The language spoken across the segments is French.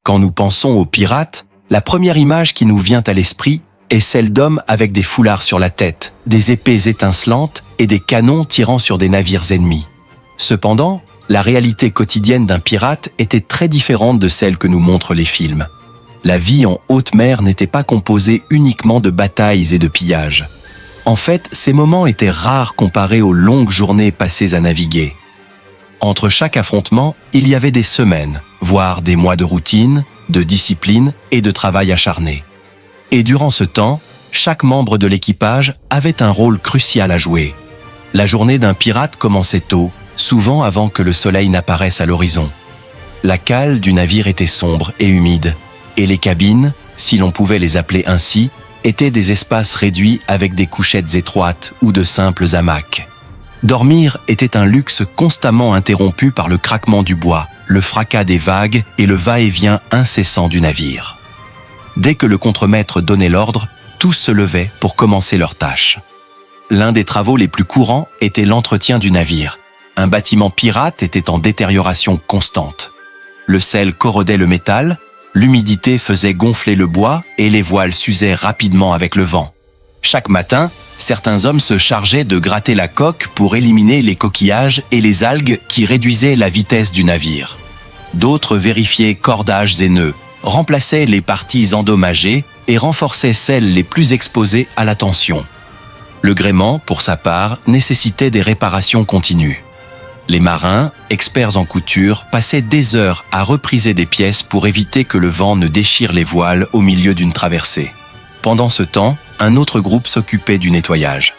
Quand nous pensons aux pirates, la première image qui nous vient à l'esprit est celle d'hommes avec des foulards sur la tête, des épées étincelantes et des canons tirant sur des navires ennemis. Cependant, la réalité quotidienne d'un pirate était très différente de celle que nous montrent les films. La vie en haute mer n'était pas composée uniquement de batailles et de pillages. En fait, ces moments étaient rares comparés aux longues journées passées à naviguer. Entre chaque affrontement, il y avait des semaines, voire des mois de routine, de discipline et de travail acharné. Et durant ce temps, chaque membre de l'équipage avait un rôle crucial à jouer. La journée d'un pirate commençait tôt, souvent avant que le soleil n'apparaisse à l'horizon. La cale du navire était sombre et humide, et les cabines, si l'on pouvait les appeler ainsi, étaient des espaces réduits avec des couchettes étroites ou de simples hamacs. Dormir était un luxe constamment interrompu par le craquement du bois, le fracas des vagues et le va-et-vient incessant du navire. Dès que le contremaître donnait l'ordre, tous se levaient pour commencer leur tâche. L'un des travaux les plus courants était l'entretien du navire. Un bâtiment pirate était en détérioration constante. Le sel corrodait le métal, l'humidité faisait gonfler le bois et les voiles s'usaient rapidement avec le vent. Chaque matin, certains hommes se chargeaient de gratter la coque pour éliminer les coquillages et les algues qui réduisaient la vitesse du navire. D'autres vérifiaient cordages et nœuds, remplaçaient les parties endommagées et renforçaient celles les plus exposées à la tension. Le gréement, pour sa part, nécessitait des réparations continues. Les marins, experts en couture, passaient des heures à repriser des pièces pour éviter que le vent ne déchire les voiles au milieu d'une traversée. Pendant ce temps, un autre groupe s'occupait du nettoyage.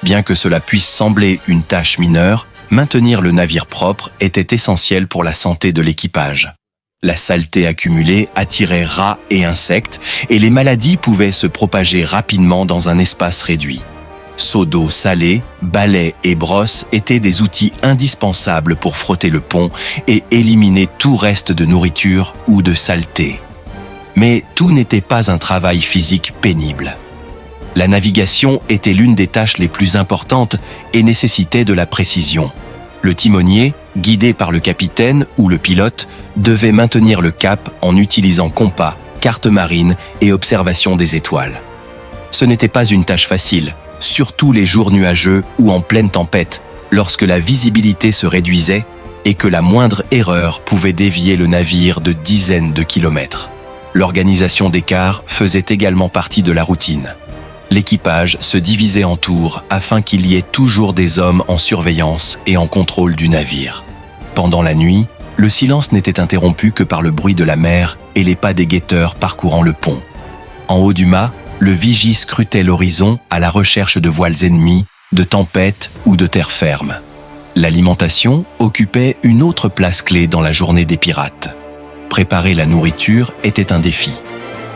Bien que cela puisse sembler une tâche mineure, maintenir le navire propre était essentiel pour la santé de l'équipage. La saleté accumulée attirait rats et insectes, et les maladies pouvaient se propager rapidement dans un espace réduit. Seaux d'eau salée, balais et brosses étaient des outils indispensables pour frotter le pont et éliminer tout reste de nourriture ou de saleté. Mais tout n'était pas un travail physique pénible. La navigation était l'une des tâches les plus importantes et nécessitait de la précision. Le timonier, guidé par le capitaine ou le pilote, devait maintenir le cap en utilisant compas, carte marine et observation des étoiles. Ce n'était pas une tâche facile, surtout les jours nuageux ou en pleine tempête, lorsque la visibilité se réduisait et que la moindre erreur pouvait dévier le navire de dizaines de kilomètres. L'organisation des quarts faisait également partie de la routine. L'équipage se divisait en tours afin qu'il y ait toujours des hommes en surveillance et en contrôle du navire. Pendant la nuit, le silence n'était interrompu que par le bruit de la mer et les pas des guetteurs parcourant le pont. En haut du mât, le vigie scrutait l'horizon à la recherche de voiles ennemies, de tempêtes ou de terre ferme. L'alimentation occupait une autre place clé dans la journée des pirates. Préparer la nourriture était un défi.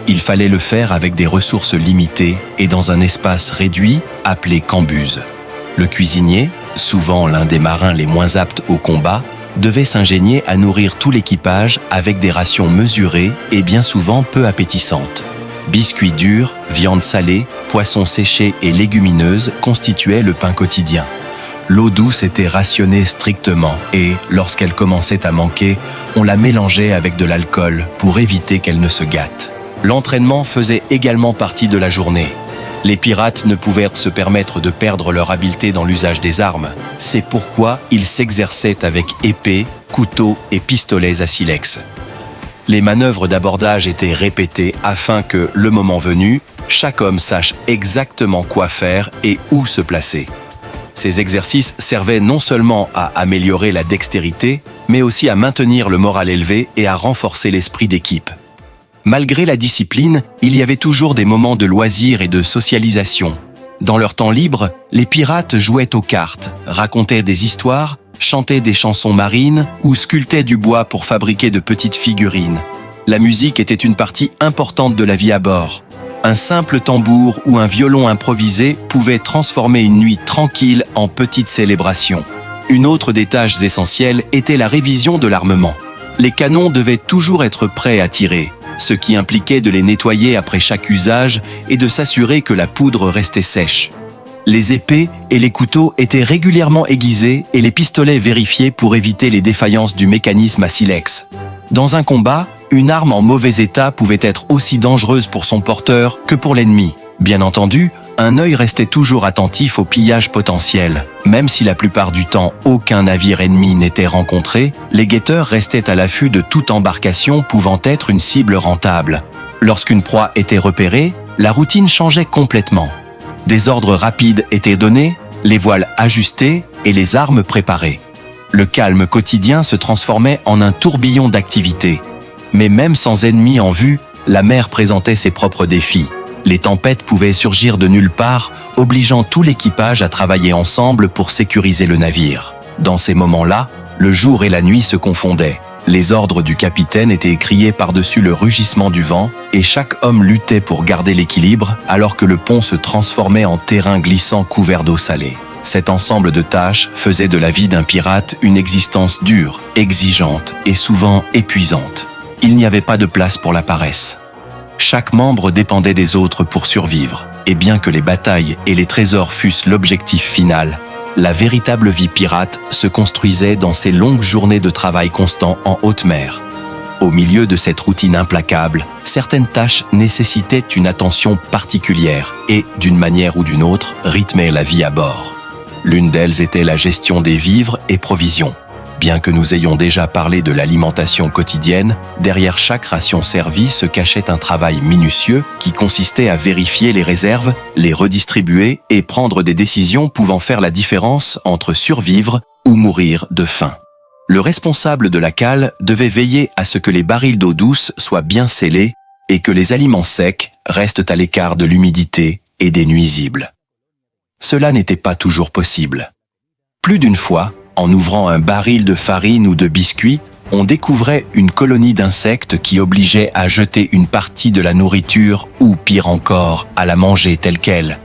Il fallait le faire avec des ressources limitées et dans un espace réduit appelé cambuse. Le cuisinier, souvent l'un des marins les moins aptes au combat, devait s'ingénier à nourrir tout l'équipage avec des rations mesurées et bien souvent peu appétissantes. Biscuits durs, viande salée, poissons séchés et légumineuses constituaient le pain quotidien. L'eau douce était rationnée strictement et, lorsqu'elle commençait à manquer, on la mélangeait avec de l'alcool pour éviter qu'elle ne se gâte. L'entraînement faisait également partie de la journée. Les pirates ne pouvaient se permettre de perdre leur habileté dans l'usage des armes. C'est pourquoi ils s'exerçaient avec épée, couteau et pistolets à silex. Les manœuvres d'abordage étaient répétées afin que, le moment venu, chaque homme sache exactement quoi faire et où se placer. Ces exercices servaient non seulement à améliorer la dextérité, mais aussi à maintenir le moral élevé et à renforcer l'esprit d'équipe. Malgré la discipline, il y avait toujours des moments de loisirs et de socialisation. Dans leur temps libre, les pirates jouaient aux cartes, racontaient des histoires, chantaient des chansons marines ou sculptaient du bois pour fabriquer de petites figurines. La musique était une partie importante de la vie à bord. Un simple tambour ou un violon improvisé pouvait transformer une nuit tranquille en petite célébration. Une autre des tâches essentielles était la révision de l'armement. Les canons devaient toujours être prêts à tirer, ce qui impliquait de les nettoyer après chaque usage et de s'assurer que la poudre restait sèche. Les épées et les couteaux étaient régulièrement aiguisés et les pistolets vérifiés pour éviter les défaillances du mécanisme à silex. Dans un combat, Une arme en mauvais état pouvait être aussi dangereuse pour son porteur que pour l'ennemi. Bien entendu, un œil restait toujours attentif aux pillages potentiels. Même si la plupart du temps aucun navire ennemi n'était rencontré, les guetteurs restaient à l'affût de toute embarcation pouvant être une cible rentable. Lorsqu'une proie était repérée, la routine changeait complètement. Des ordres rapides étaient donnés, les voiles ajustées et les armes préparées. Le calme quotidien se transformait en un tourbillon d'activités. Mais même sans ennemis en vue, la mer présentait ses propres défis. Les tempêtes pouvaient surgir de nulle part, obligeant tout l'équipage à travailler ensemble pour sécuriser le navire. Dans ces moments-là, le jour et la nuit se confondaient. Les ordres du capitaine étaient criés par-dessus le rugissement du vent, et chaque homme luttait pour garder l'équilibre, alors que le pont se transformait en terrain glissant couvert d'eau salée. Cet ensemble de tâches faisait de la vie d'un pirate une existence dure, exigeante et souvent épuisante. Il n'y avait pas de place pour la paresse. Chaque membre dépendait des autres pour survivre, et bien que les batailles et les trésors fussent l'objectif final, la véritable vie pirate se construisait dans ces longues journées de travail constant en haute mer. Au milieu de cette routine implacable, certaines tâches nécessitaient une attention particulière et, d'une manière ou d'une autre, rythmaient la vie à bord. L'une d'elles était la gestion des vivres et provisions. Bien que nous ayons déjà parlé de l'alimentation quotidienne, derrière chaque ration servie se cachait un travail minutieux qui consistait à vérifier les réserves, les redistribuer et prendre des décisions pouvant faire la différence entre survivre ou mourir de faim. Le responsable de la cale devait veiller à ce que les barils d'eau douce soient bien scellés et que les aliments secs restent à l'écart de l'humidité et des nuisibles. Cela n'était pas toujours possible. Plus d'une fois, en ouvrant un baril de farine ou de biscuits, on découvrait une colonie d'insectes qui obligeait à jeter une partie de la nourriture ou, pire encore, à la manger telle quelle.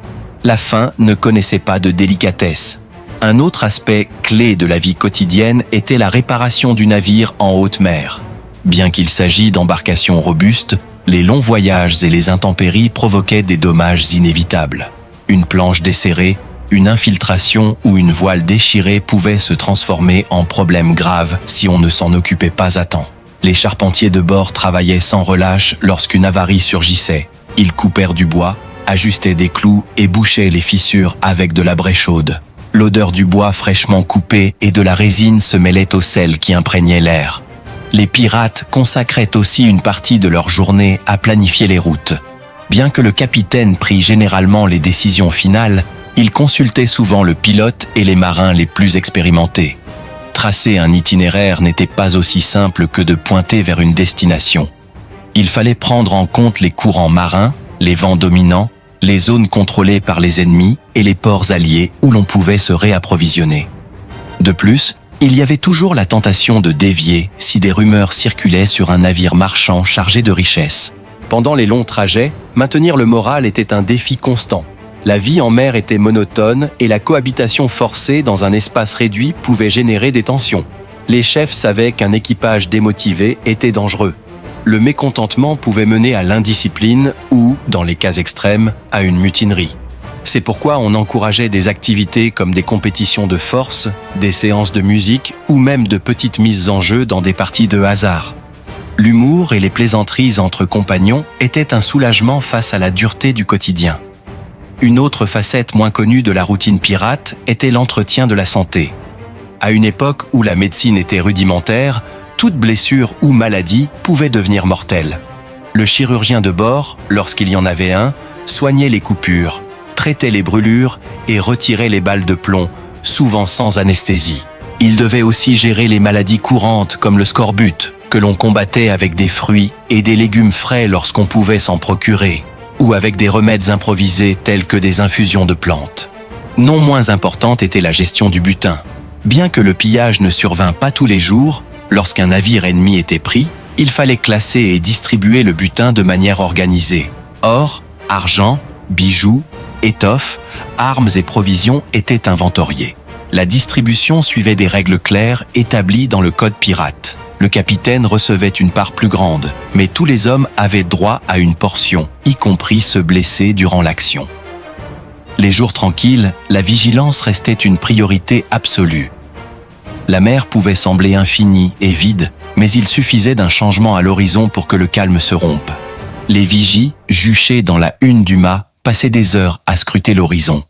La faim ne connaissait pas de délicatesse. Un autre aspect clé de la vie quotidienne était la réparation du navire en haute mer. Bien qu'il s'agisse d'embarcations robustes, les longs voyages et les intempéries provoquaient des dommages inévitables. Une planche desserrée, une infiltration ou une voile déchirée pouvait se transformer en problème grave si on ne s'en occupait pas à temps. Les charpentiers de bord travaillaient sans relâche lorsqu'une avarie surgissait. Ils coupèrent du bois, ajustaient des clous et bouchaient les fissures avec de la braie chaude. L'odeur du bois fraîchement coupé et de la résine se mêlait au sel qui imprégnait l'air. Les pirates consacraient aussi une partie de leur journée à planifier les routes. Bien que le capitaine prît généralement les décisions finales, il consultait souvent le pilote et les marins les plus expérimentés. Tracer un itinéraire n'était pas aussi simple que de pointer vers une destination. Il fallait prendre en compte les courants marins, les vents dominants, les zones contrôlées par les ennemis et les ports alliés où l'on pouvait se réapprovisionner. De plus, il y avait toujours la tentation de dévier si des rumeurs circulaient sur un navire marchand chargé de richesses. Pendant les longs trajets, maintenir le moral était un défi constant. La vie en mer était monotone et la cohabitation forcée dans un espace réduit pouvait générer des tensions. Les chefs savaient qu'un équipage démotivé était dangereux. Le mécontentement pouvait mener à l'indiscipline ou, dans les cas extrêmes, à une mutinerie. C'est pourquoi on encourageait des activités comme des compétitions de force, des séances de musique ou même de petites mises en jeu dans des parties de hasard. L'humour et les plaisanteries entre compagnons étaient un soulagement face à la dureté du quotidien. Une autre facette moins connue de la routine pirate était l'entretien de la santé. À une époque où la médecine était rudimentaire, toute blessure ou maladie pouvait devenir mortelle. Le chirurgien de bord, lorsqu'il y en avait un, soignait les coupures, traitait les brûlures et retirait les balles de plomb, souvent sans anesthésie. Il devait aussi gérer les maladies courantes comme le scorbut, que l'on combattait avec des fruits et des légumes frais lorsqu'on pouvait s'en procurer, ou avec des remèdes improvisés tels que des infusions de plantes. Non moins importante était la gestion du butin. Bien que le pillage ne survint pas tous les jours, lorsqu'un navire ennemi était pris, il fallait classer et distribuer le butin de manière organisée. Or, argent, bijoux, étoffes, armes et provisions étaient inventoriés. La distribution suivait des règles claires établies dans le code pirate. Le capitaine recevait une part plus grande, mais tous les hommes avaient droit à une portion, y compris ceux blessés durant l'action. Les jours tranquilles, la vigilance restait une priorité absolue. La mer pouvait sembler infinie et vide, mais il suffisait d'un changement à l'horizon pour que le calme se rompe. Les vigies, juchées dans la hune du mât, passaient des heures à scruter l'horizon.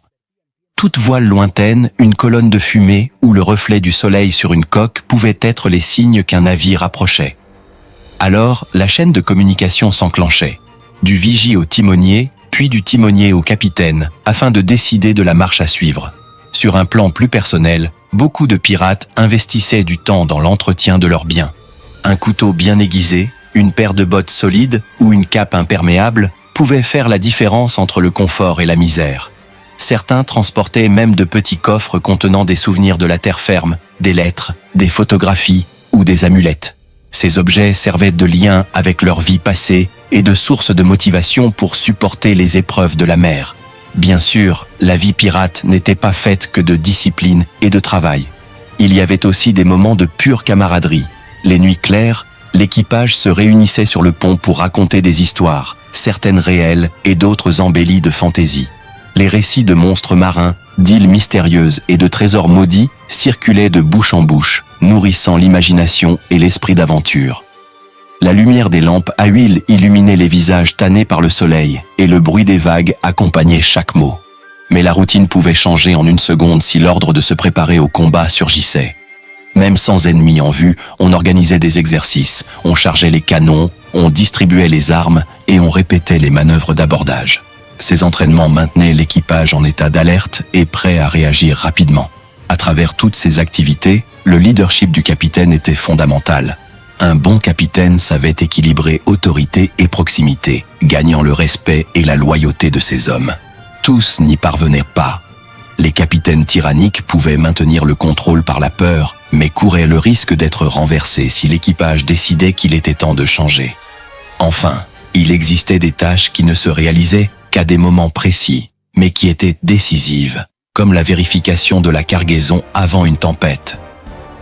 Toute voile lointaine, une colonne de fumée ou le reflet du soleil sur une coque pouvaient être les signes qu'un navire approchait. Alors, la chaîne de communication s'enclenchait. Du vigie au timonier, puis du timonier au capitaine, afin de décider de la marche à suivre. Sur un plan plus personnel, beaucoup de pirates investissaient du temps dans l'entretien de leurs biens. Un couteau bien aiguisé, une paire de bottes solides ou une cape imperméable pouvaient faire la différence entre le confort et la misère. Certains transportaient même de petits coffres contenant des souvenirs de la terre ferme, des lettres, des photographies ou des amulettes. Ces objets servaient de lien avec leur vie passée et de source de motivation pour supporter les épreuves de la mer. Bien sûr, la vie pirate n'était pas faite que de discipline et de travail. Il y avait aussi des moments de pure camaraderie. Les nuits claires, l'équipage se réunissait sur le pont pour raconter des histoires, certaines réelles et d'autres embellies de fantaisie. Les récits de monstres marins, d'îles mystérieuses et de trésors maudits circulaient de bouche en bouche, nourrissant l'imagination et l'esprit d'aventure. La lumière des lampes à huile illuminait les visages tannés par le soleil, et le bruit des vagues accompagnait chaque mot. Mais la routine pouvait changer en une seconde si l'ordre de se préparer au combat surgissait. Même sans ennemis en vue, on organisait des exercices, on chargeait les canons, on distribuait les armes et on répétait les manœuvres d'abordage. Ces entraînements maintenaient l'équipage en état d'alerte et prêt à réagir rapidement. À travers toutes ces activités, le leadership du capitaine était fondamental. Un bon capitaine savait équilibrer autorité et proximité, gagnant le respect et la loyauté de ses hommes. Tous n'y parvenaient pas. Les capitaines tyranniques pouvaient maintenir le contrôle par la peur, mais couraient le risque d'être renversés si l'équipage décidait qu'il était temps de changer. Enfin, il existait des tâches qui ne se réalisaient qu'à des moments précis, mais qui étaient décisives, comme la vérification de la cargaison avant une tempête.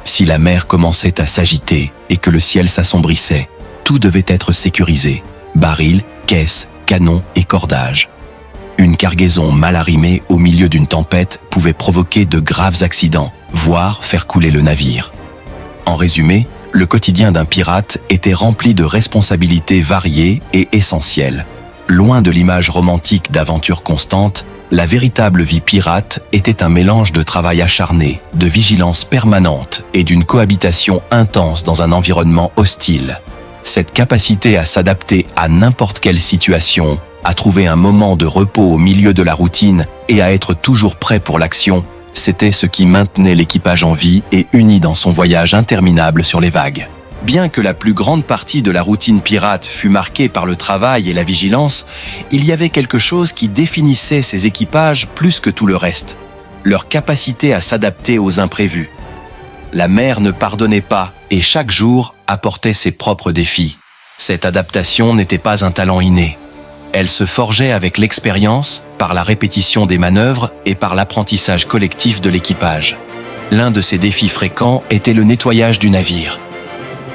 Si la mer commençait à s'agiter et que le ciel s'assombrissait, tout devait être sécurisé, barils, caisses, canons et cordages. Une cargaison mal arrimée au milieu d'une tempête pouvait provoquer de graves accidents, voire faire couler le navire. En résumé, le quotidien d'un pirate était rempli de responsabilités variées et essentielles. Loin de l'image romantique d'aventures constantes, la véritable vie pirate était un mélange de travail acharné, de vigilance permanente et d'une cohabitation intense dans un environnement hostile. Cette capacité à s'adapter à n'importe quelle situation, à trouver un moment de repos au milieu de la routine et à être toujours prêt pour l'action, c'était ce qui maintenait l'équipage en vie et uni dans son voyage interminable sur les vagues. Bien que la plus grande partie de la routine pirate fût marquée par le travail et la vigilance, il y avait quelque chose qui définissait ces équipages plus que tout le reste, leur capacité à s'adapter aux imprévus. La mer ne pardonnait pas et chaque jour apportait ses propres défis. Cette adaptation n'était pas un talent inné. Elle se forgeait avec l'expérience, par la répétition des manœuvres et par l'apprentissage collectif de l'équipage. L'un de ces défis fréquents était le nettoyage du navire.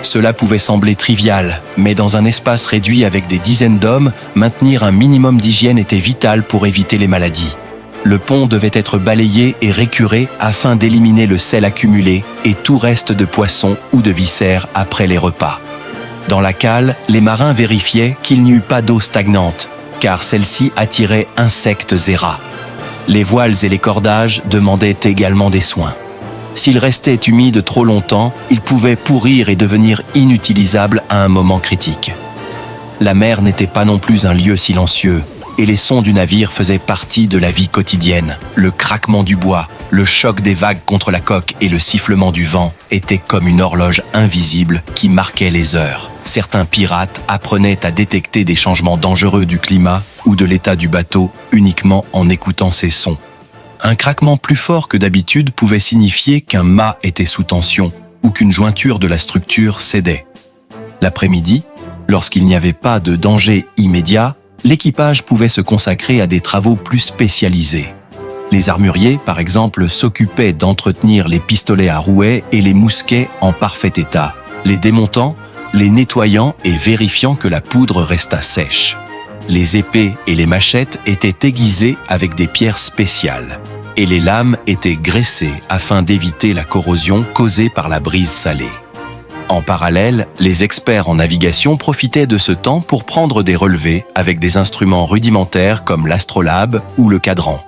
Cela pouvait sembler trivial, mais dans un espace réduit avec des dizaines d'hommes, maintenir un minimum d'hygiène était vital pour éviter les maladies. Le pont devait être balayé et récuré afin d'éliminer le sel accumulé et tout reste de poisson ou de viscères après les repas. Dans la cale, les marins vérifiaient qu'il n'y eut pas d'eau stagnante, car celle-ci attirait insectes et rats. Les voiles et les cordages demandaient également des soins. S'ils restaient humides trop longtemps, ils pouvaient pourrir et devenir inutilisables à un moment critique. La mer n'était pas non plus un lieu silencieux, et les sons du navire faisaient partie de la vie quotidienne. Le craquement du bois, le choc des vagues contre la coque et le sifflement du vent étaient comme une horloge invisible qui marquait les heures. Certains pirates apprenaient à détecter des changements dangereux du climat ou de l'état du bateau uniquement en écoutant ces sons. Un craquement plus fort que d'habitude pouvait signifier qu'un mât était sous tension ou qu'une jointure de la structure cédait. L'après-midi, lorsqu'il n'y avait pas de danger immédiat, l'équipage pouvait se consacrer à des travaux plus spécialisés. Les armuriers, par exemple, s'occupaient d'entretenir les pistolets à rouet et les mousquets en parfait état, les démontant, les nettoyant et vérifiant que la poudre restât sèche. Les épées et les machettes étaient aiguisées avec des pierres spéciales. et les lames étaient graissées afin d'éviter la corrosion causée par la brise salée. En parallèle, les experts en navigation profitaient de ce temps pour prendre des relevés avec des instruments rudimentaires comme l'astrolabe ou le cadran.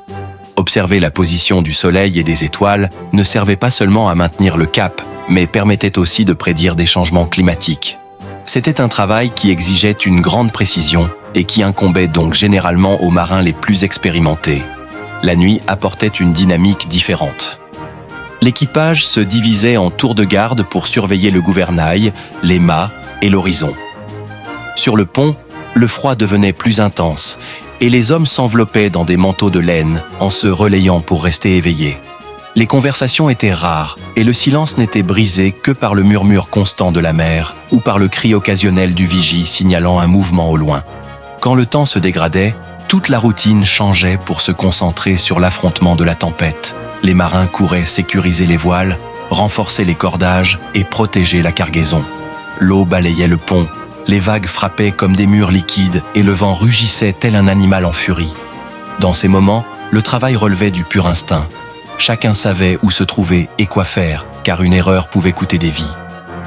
Observer la position du soleil et des étoiles ne servait pas seulement à maintenir le cap, mais permettait aussi de prédire des changements climatiques. C'était un travail qui exigeait une grande précision et qui incombait donc généralement aux marins les plus expérimentés. La nuit apportait une dynamique différente. L'équipage se divisait en tours de garde pour surveiller le gouvernail, les mâts et l'horizon. Sur le pont, le froid devenait plus intense et les hommes s'enveloppaient dans des manteaux de laine en se relayant pour rester éveillés. Les conversations étaient rares et le silence n'était brisé que par le murmure constant de la mer ou par le cri occasionnel du vigie signalant un mouvement au loin. Quand le temps se dégradait, toute la routine changeait pour se concentrer sur l'affrontement de la tempête. Les marins couraient sécuriser les voiles, renforcer les cordages et protéger la cargaison. L'eau balayait le pont, les vagues frappaient comme des murs liquides et le vent rugissait tel un animal en furie. Dans ces moments, le travail relevait du pur instinct. Chacun savait où se trouver et quoi faire, car une erreur pouvait coûter des vies.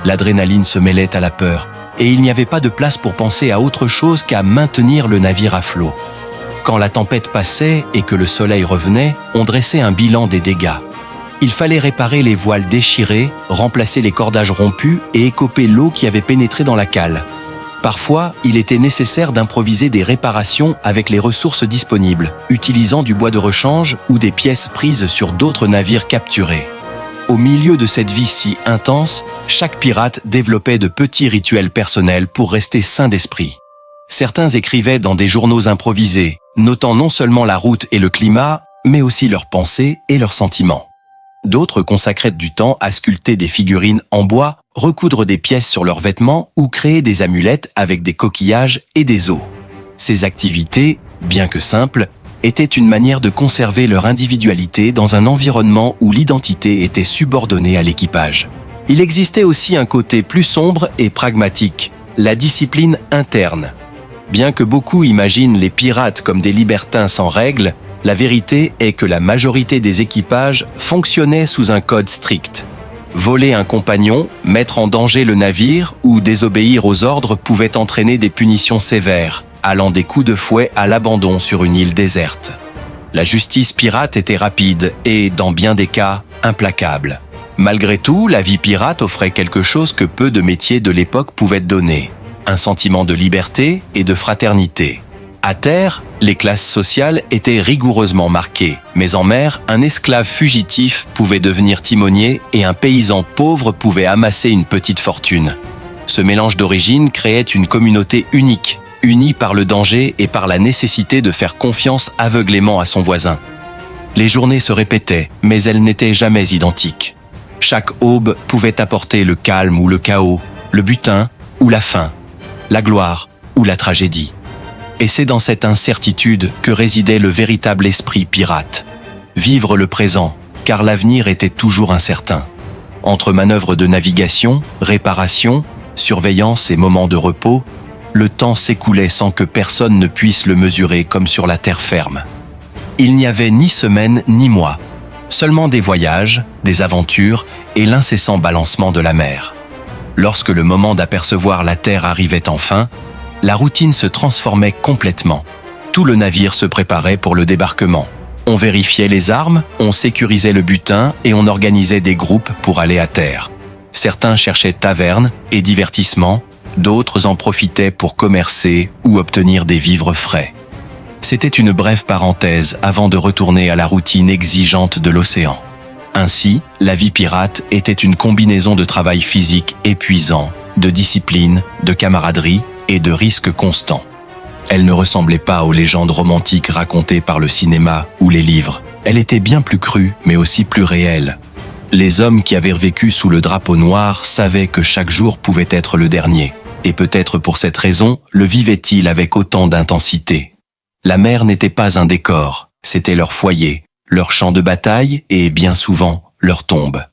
L'adrénaline se mêlait à la peur, et il n'y avait pas de place pour penser à autre chose qu'à maintenir le navire à flot. Quand la tempête passait et que le soleil revenait, on dressait un bilan des dégâts. Il fallait réparer les voiles déchirées, remplacer les cordages rompus et écoper l'eau qui avait pénétré dans la cale. Parfois, il était nécessaire d'improviser des réparations avec les ressources disponibles, utilisant du bois de rechange ou des pièces prises sur d'autres navires capturés. Au milieu de cette vie si intense, chaque pirate développait de petits rituels personnels pour rester sain d'esprit. Certains écrivaient dans des journaux improvisés, notant non seulement la route et le climat, mais aussi leurs pensées et leurs sentiments. D'autres consacraient du temps à sculpter des figurines en bois, recoudre des pièces sur leurs vêtements ou créer des amulettes avec des coquillages et des os. Ces activités, bien que simples, étaient une manière de conserver leur individualité dans un environnement où l'identité était subordonnée à l'équipage. Il existait aussi un côté plus sombre et pragmatique, la discipline interne. Bien que beaucoup imaginent les pirates comme des libertins sans règles, la vérité est que la majorité des équipages fonctionnaient sous un code strict. Voler un compagnon, mettre en danger le navire ou désobéir aux ordres pouvait entraîner des punitions sévères, allant des coups de fouet à l'abandon sur une île déserte. La justice pirate était rapide et, dans bien des cas, implacable. Malgré tout, la vie pirate offrait quelque chose que peu de métiers de l'époque pouvaient donner: un sentiment de liberté et de fraternité. À terre, les classes sociales étaient rigoureusement marquées, mais en mer, un esclave fugitif pouvait devenir timonier et un paysan pauvre pouvait amasser une petite fortune. Ce mélange d'origines créait une communauté unique, unie par le danger et par la nécessité de faire confiance aveuglément à son voisin. Les journées se répétaient, mais elles n'étaient jamais identiques. Chaque aube pouvait apporter le calme ou le chaos, le butin ou la faim, la gloire ou la tragédie. Et c'est dans cette incertitude que résidait le véritable esprit pirate. Vivre le présent, car l'avenir était toujours incertain. Entre manœuvres de navigation, réparation, surveillance et moments de repos, le temps s'écoulait sans que personne ne puisse le mesurer comme sur la terre ferme. Il n'y avait ni semaine ni mois, seulement des voyages, des aventures et l'incessant balancement de la mer. Lorsque le moment d'apercevoir la terre arrivait enfin, la routine se transformait complètement. Tout le navire se préparait pour le débarquement. On vérifiait les armes, on sécurisait le butin et on organisait des groupes pour aller à terre. Certains cherchaient taverne et divertissement, d'autres en profitaient pour commercer ou obtenir des vivres frais. C'était une brève parenthèse avant de retourner à la routine exigeante de l'océan. Ainsi, la vie pirate était une combinaison de travail physique épuisant, de discipline, de camaraderie et de risques constants. Elle ne ressemblait pas aux légendes romantiques racontées par le cinéma ou les livres. Elle était bien plus crue, mais aussi plus réelle. Les hommes qui avaient vécu sous le drapeau noir savaient que chaque jour pouvait être le dernier. Et peut-être pour cette raison, le vivaient-ils avec autant d'intensité. La mer n'était pas un décor, c'était leur foyer, leur champ de bataille et, bien souvent, leur tombe.